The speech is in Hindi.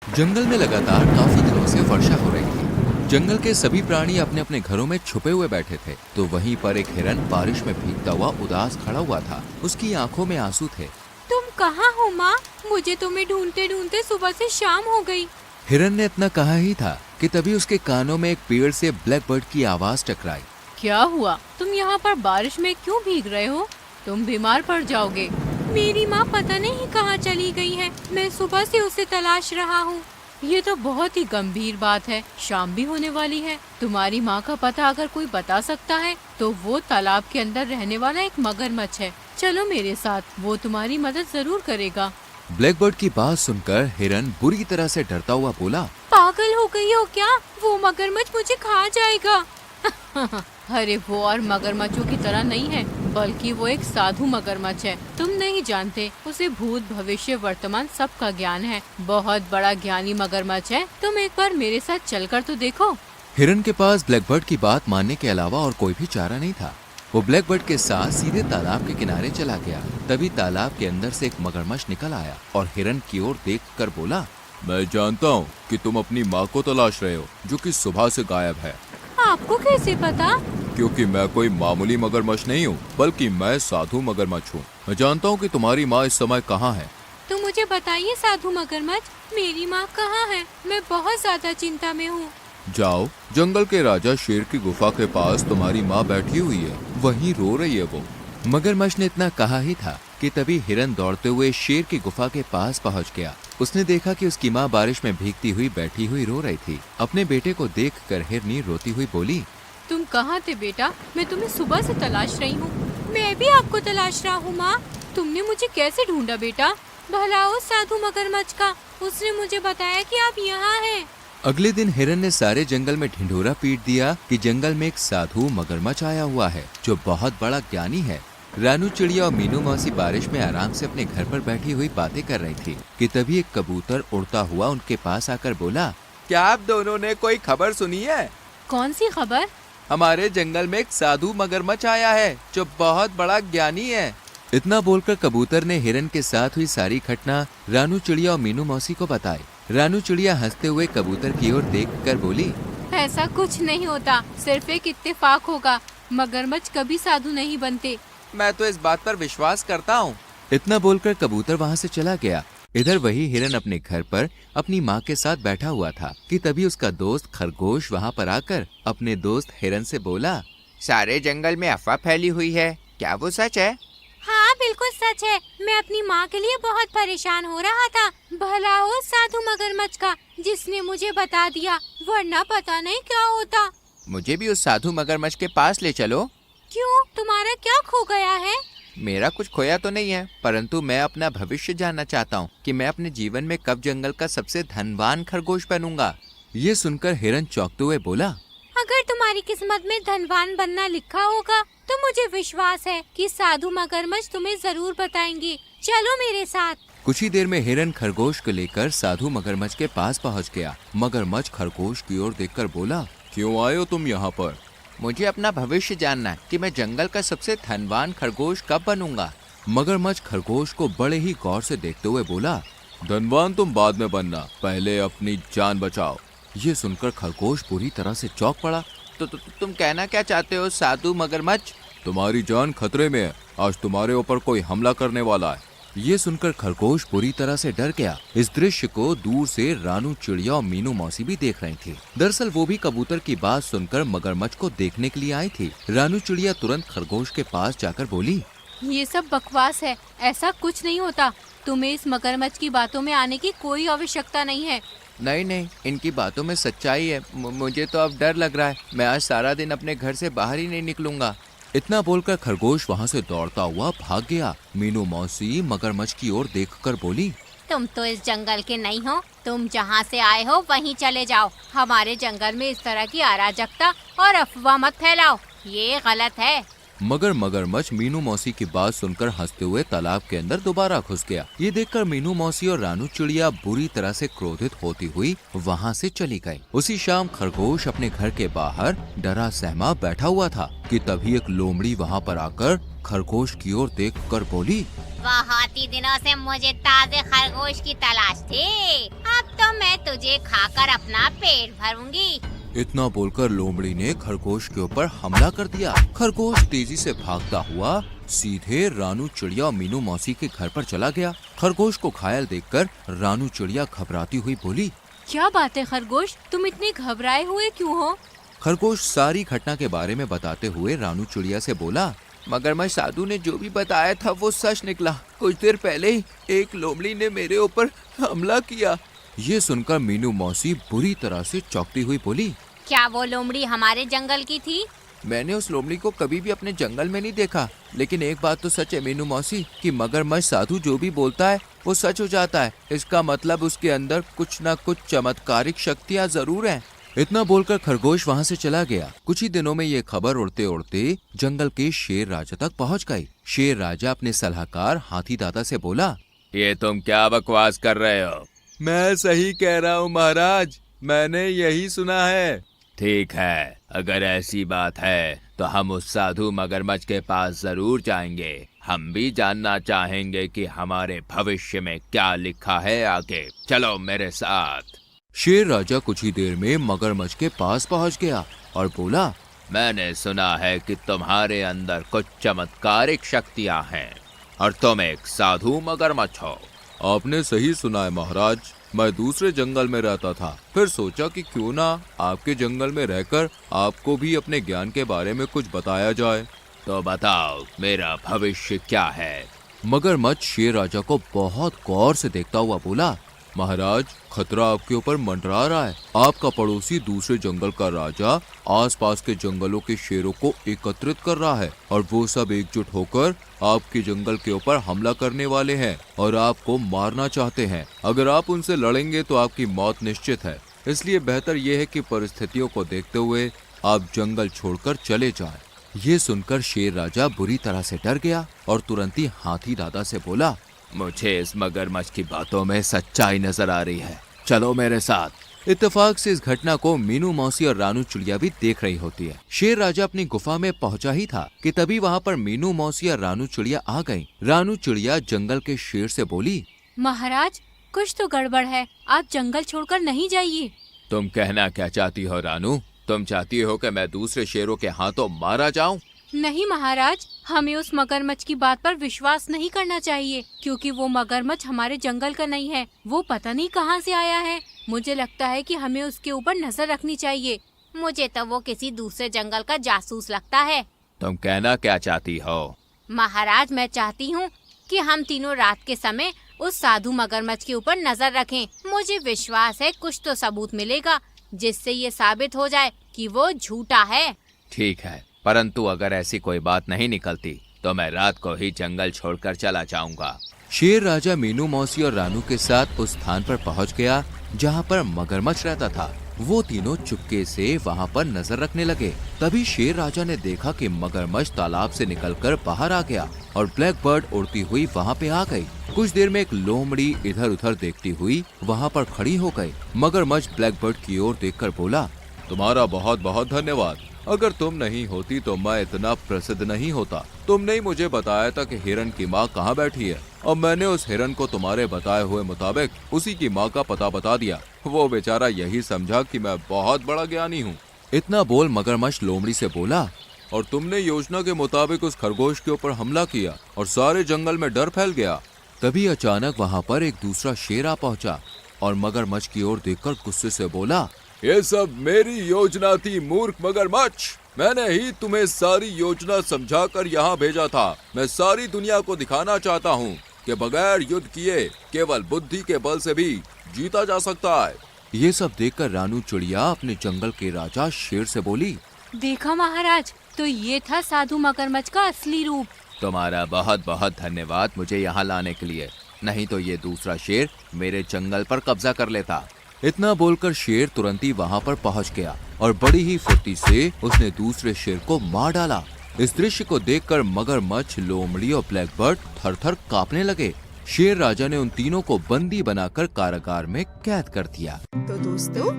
जंगल में लगातार काफी दिनों से वर्षा हो रही थी। जंगल के सभी प्राणी अपने अपने घरों में छुपे हुए बैठे थे, तो वहीं पर एक हिरन बारिश में भीगता हुआ उदास खड़ा हुआ था। उसकी आंखों में आंसू थे। तुम कहाँ हो माँ? मुझे तुम्हें ढूंढते ढूंढते सुबह से शाम हो गई। हिरन ने इतना कहा ही था कि तभी उसके कानों में एक पेड़ से ब्लैक बर्ड की आवाज टकराई। क्या हुआ? तुम यहाँ पर बारिश में क्यों भीग रहे हो? तुम बीमार पड़ जाओगे। मेरी माँ पता नहीं कहाँ चली गई है। मैं सुबह से उसे तलाश रहा हूँ। ये तो बहुत ही गंभीर बात है। शाम भी होने वाली है। तुम्हारी माँ का पता अगर कोई बता सकता है तो वो तालाब के अंदर रहने वाला एक मगरमच्छ है। चलो मेरे साथ, वो तुम्हारी मदद जरूर करेगा। ब्लैक बर्ड की बात सुनकर हिरन बुरी तरह से डरता हुआ बोला, पागल हो गई हो क्या? वो मगरमच्छ मुझे खा जाएगा। अरे वो और मगरमच्छों की तरह नहीं है, बल्कि वो एक साधु मगरमच्छ है। तुम नहीं जानते, उसे भूत भविष्य वर्तमान सबका ज्ञान है। बहुत बड़ा ज्ञानी मगरमच्छ है। तुम एक बार मेरे साथ चलकर तो देखो। हिरन के पास ब्लैक बर्ड की बात मानने के अलावा और कोई भी चारा नहीं था। वो ब्लैक बर्ड के साथ सीधे तालाब के किनारे चला गया। तभी तालाब के अंदर से एक मगरमच्छ निकल आया और हिरन की ओर देखकर बोला, मैं जानता हूँ कि तुम अपनी माँ को तलाश रहे हो, जो कि सुबह से गायब है। आपको कैसे पता? क्योंकि मैं कोई मामूली मगरमच्छ नहीं हूँ, बल्कि मैं साधु मगरमच्छ हूँ। मैं जानता हूँ कि तुम्हारी माँ इस समय कहाँ है। तो मुझे बताइए साधु मगरमच्छ, मेरी माँ कहाँ है? मैं बहुत ज्यादा चिंता में हूँ। जाओ, जंगल के राजा शेर की गुफा के पास तुम्हारी माँ बैठी हुई है, वहीं रो रही है वो। मगरमच्छ ने इतना कहा ही था कि तभी हिरन दौड़ते हुए शेर की गुफा के पास पहुंच गया। उसने देखा कि उसकी माँ बारिश में भीगती हुई बैठी हुई रो रही थी। अपने बेटे को देखकर हिरनी रोती हुई बोली, तुम कहाँ थे बेटा? मैं तुम्हें सुबह से तलाश रही हूँ। मैं भी आपको तलाश रहा हूँ माँ। तुमने मुझे कैसे ढूंढा बेटा? भला उस साधु मगरमच्छ का, उसने मुझे बताया कि आप यहाँ हैं। अगले दिन हिरन ने सारे जंगल में ढिंढोरा पीट दिया कि जंगल में एक साधु मगरमच्छ आया हुआ है, जो बहुत बड़ा ज्ञानी है। रानू चिड़िया और मीनू मौसी बारिश में आराम से अपने घर पर बैठी हुई बातें कर रही थी कि तभी एक कबूतर उड़ता हुआ उनके पास आकर बोला, क्या आप दोनों ने कोई खबर सुनी है? कौन सी खबर? हमारे जंगल में एक साधु मगरमच्छ आया है, जो बहुत बड़ा ज्ञानी है। इतना बोलकर कबूतर ने हिरन के साथ हुई सारी घटना रानू चिड़िया और मीनू मौसी को बताई। रानू चिड़िया हंसते हुए कबूतर की ओर देखकर बोली, ऐसा कुछ नहीं होता, सिर्फ एक इत्तेफाक होगा। मगरमच्छ कभी साधु नहीं बनते। मैं तो इस बात पर विश्वास करता हूँ। इतना बोलकर कबूतर वहाँ से चला गया। इधर वही हिरन अपने घर पर अपनी माँ के साथ बैठा हुआ था कि तभी उसका दोस्त खरगोश वहाँ पर आकर अपने दोस्त हिरन से बोला, सारे जंगल में अफवाह फैली हुई है, क्या वो सच है? हाँ बिल्कुल सच है। मैं अपनी माँ के लिए बहुत परेशान हो रहा था। भला हो साधु मगरमच्छ का, जिसने मुझे बता दिया, वरना पता नहीं क्या होता। मुझे भी उस साधु मगरमच्छ के पास ले चलो। क्यों, तुम्हारा क्या खो गया है? मेरा कुछ खोया तो नहीं है, परंतु मैं अपना भविष्य जानना चाहता हूँ कि मैं अपने जीवन में कब जंगल का सबसे धनवान खरगोश बनूंगा। ये सुनकर हिरन चौंकते हुए बोला, अगर तुम्हारी किस्मत में धनवान बनना लिखा होगा तो मुझे विश्वास है कि साधु मगरमच्छ तुम्हें जरूर बताएंगे। चलो मेरे साथ। कुछ ही देर में हिरन खरगोश को लेकर साधु मगरमच्छ के पास पहुंच गया। मगरमच्छ खरगोश की ओर देखकर बोला, क्यों आए हो तुम यहाँ पर? मुझे अपना भविष्य जानना है कि मैं जंगल का सबसे धनवान खरगोश कब बनूंगा। मगरमच्छ खरगोश को बड़े ही गौर से देखते हुए बोला, धनवान तुम बाद में बनना, पहले अपनी जान बचाओ। ये सुनकर खरगोश पूरी तरह से चौंक पड़ा। तो तुम कहना क्या चाहते हो साधु मगरमच्छ? तुम्हारी जान खतरे में है, आज तुम्हारे ऊपर कोई हमला करने वाला है। ये सुनकर खरगोश पूरी तरह से डर गया। इस दृश्य को दूर से रानू चिड़िया और मीनू मौसी भी देख रही थी। दरअसल वो भी कबूतर की बात सुनकर मगरमच्छ को देखने के लिए आई थी। रानू चिड़िया तुरंत खरगोश के पास जाकर बोली, ये सब बकवास है, ऐसा कुछ नहीं होता। तुम्हें इस मगरमच्छ की बातों में आने की कोई आवश्यकता नहीं है। नहीं नहीं, इनकी बातों में सच्चाई है। मुझे तो अब डर लग रहा है। मैं आज सारा दिन अपने घर से बाहर ही नहीं निकलूंगा। इतना बोलकर खरगोश वहाँ से दौड़ता हुआ भाग गया। मीनू मौसी मगरमच्छ की ओर देखकर बोली, तुम तो इस जंगल के नहीं हो। तुम जहाँ से आए हो वहीं चले जाओ। हमारे जंगल में इस तरह की अराजकता और अफवाह मत फैलाओ, ये गलत है। मगर मगरमच्छ मीनू मौसी की बात सुनकर हंसते हुए तालाब के अंदर दोबारा घुस गया। ये देखकर मीनू मौसी और रानू चिड़िया बुरी तरह से क्रोधित होती हुई वहाँ से चली गई। उसी शाम खरगोश अपने घर के बाहर डरा सहमा बैठा हुआ था कि तभी एक लोमड़ी वहाँ पर आकर खरगोश की ओर देखकर बोली, बहुत ही दिनों से मुझे ताजे खरगोश की तलाश थी। अब तो मैं तुझे खाकर अपना पेट भरूंगी। इतना बोलकर लोमड़ी ने खरगोश के ऊपर हमला कर दिया। खरगोश तेजी से भागता हुआ सीधे रानू चिड़िया और मीनू मौसी के घर पर चला गया। खरगोश को घायल देखकर रानू चिड़िया घबराती हुई बोली, क्या बात है खरगोश, तुम इतने घबराए हुए क्यों हो? खरगोश सारी घटना के बारे में बताते हुए रानू चिड़िया से बोला, मगरमच्छ साधु ने जो भी बताया था वो सच निकला। कुछ देर पहले ही एक लोमड़ी ने मेरे ऊपर हमला किया। ये सुनकर मीनू मौसी बुरी तरह से चौंकती हुई बोली, क्या वो लोमड़ी हमारे जंगल की थी? मैंने उस लोमड़ी को कभी भी अपने जंगल में नहीं देखा, लेकिन एक बात तो सच है मीनू मौसी कि मगरमच्छ साधु जो भी बोलता है वो सच हो जाता है। इसका मतलब उसके अंदर कुछ न कुछ चमत्कारिक शक्तियाँ जरूर हैं। इतना बोलकर खरगोश वहाँ से चला गया। कुछ ही दिनों में ये खबर उड़ते उड़ते जंगल के शेर राजा तक पहुँच गई। शेर राजा अपने सलाहकार हाथी दादा से बोला, ये तुम क्या बकवास कर रहे हो? मैं सही कह रहा हूँ महाराज, मैंने यही सुना है। ठीक है, अगर ऐसी बात है तो हम उस साधु मगरमच्छ के पास जरूर जाएंगे। हम भी जानना चाहेंगे कि हमारे भविष्य में क्या लिखा है आगे। चलो मेरे साथ। शेर राजा कुछ ही देर में मगरमच्छ के पास पहुंच गया और बोला, मैंने सुना है कि तुम्हारे अंदर कुछ चमत्कारिक शक्तियां हैं और तुम एक साधु मगरमच्छ हो। आपने सही सुना है महाराज, मैं दूसरे जंगल में रहता था, फिर सोचा कि क्यों ना आपके जंगल में रहकर आपको भी अपने ज्ञान के बारे में कुछ बताया जाए। तो बताओ मेरा भविष्य क्या है? मगरमच्छ शेर राजा को बहुत गौर से देखता हुआ बोला, महाराज खतरा आपके ऊपर मंडरा रहा है। आपका पड़ोसी दूसरे जंगल का राजा आसपास के जंगलों के शेरों को एकत्रित कर रहा है और वो सब एकजुट होकर आपके जंगल के ऊपर हमला करने वाले हैं और आपको मारना चाहते हैं। अगर आप उनसे लड़ेंगे तो आपकी मौत निश्चित है, इसलिए बेहतर यह है कि परिस्थितियों को देखते हुए आप जंगल छोड़कर चले जाएं। ये सुनकर शेर राजा बुरी तरह से डर गया और तुरंत ही हाथी दादा से बोला, मुझे इस मगरमच्छ की बातों में सच्चाई नजर आ रही है, चलो मेरे साथ। इत्तेफाक से इस घटना को मीनू मौसी और रानू चिड़िया भी देख रही होती है। शेर राजा अपनी गुफा में पहुंचा ही था कि तभी वहां पर मीनू मौसी और रानू चिड़िया आ गईं। रानू चिड़िया जंगल के शेर से बोली, महाराज कुछ तो गड़बड़ है, आप जंगल छोड़कर नहीं जाइए। तुम कहना क्या चाहती हो रानू? तुम चाहती हो कि मैं दूसरे शेरों के हाथों मारा जाऊं? नहीं महाराज, हमें उस मगरमच्छ की बात पर विश्वास नहीं करना चाहिए, क्योंकि वो मगरमच्छ हमारे जंगल का नहीं है। वो पता नहीं कहाँ से आया है। मुझे लगता है कि हमें उसके ऊपर नजर रखनी चाहिए। मुझे तो वो किसी दूसरे जंगल का जासूस लगता है। तुम कहना क्या चाहती हो? महाराज मैं चाहती हूँ कि हम तीनों रात के समय उस साधु मगरमच्छ के ऊपर नजर रखें। मुझे विश्वास है कुछ तो सबूत मिलेगा जिससे ये साबित हो जाए कि वो झूठा है। ठीक है, परंतु अगर ऐसी कोई बात नहीं निकलती तो मैं रात को ही जंगल छोड़कर चला जाऊंगा। शेर राजा मीनू मौसी और रानू के साथ उस स्थान पर पहुंच गया जहां पर मगरमच्छ रहता था। वो तीनों चुपके से वहां पर नजर रखने लगे। तभी शेर राजा ने देखा कि मगरमच्छ तालाब से निकलकर बाहर आ गया और ब्लैक बर्ड उड़ती हुई वहां पे आ गई। कुछ देर में एक लोमड़ी इधर उधर देखती हुई वहां पर खड़ी हो गई। मगरमच्छ ब्लैक बर्ड की ओर देखकर बोला, तुम्हारा बहुत बहुत धन्यवाद। अगर तुम नहीं होती तो मैं इतना प्रसिद्ध नहीं होता। तुमने ही मुझे बताया था कि हिरन की माँ कहाँ बैठी है और मैंने उस हिरन को तुम्हारे बताए हुए मुताबिक उसी की माँ का पता बता दिया। वो बेचारा यही समझा कि मैं बहुत बड़ा ज्ञानी हूँ। इतना बोल मगरमच्छ लोमड़ी से बोला, और तुमने योजना के मुताबिक उस खरगोश के ऊपर हमला किया और सारे जंगल में डर फैल गया। तभी अचानक वहाँ पर एक दूसरा शेर आ पहुँचा और मगरमच्छ की ओर देखकर गुस्से से बोला, ये सब मेरी योजना थी मूर्ख मगरमच्छ। मैंने ही तुम्हें सारी योजना समझाकर यहाँ भेजा था। मैं सारी दुनिया को दिखाना चाहता हूँ कि बगैर युद्ध किए केवल बुद्धि के बल से भी जीता जा सकता है। ये सब देखकर रानू चिड़िया अपने जंगल के राजा शेर से बोली, देखा महाराज, तो ये था साधु मगरमच्छ का असली रूप। तुम्हारा बहुत बहुत धन्यवाद मुझे यहाँ लाने के लिए, नहीं तो ये दूसरा शेर मेरे जंगल पर कब्जा कर लेता। इतना बोलकर शेर तुरंत ही वहाँ पर पहुँच गया और बड़ी ही फुर्ती से उसने दूसरे शेर को मार डाला। इस दृश्य को देखकर मगरमच्छ, लोमड़ी और ब्लैक बर्ड थर-थर कांपने लगे। शेर राजा ने उन तीनों को बंदी बनाकर कारागार में कैद कर दिया। तो दोस्तों,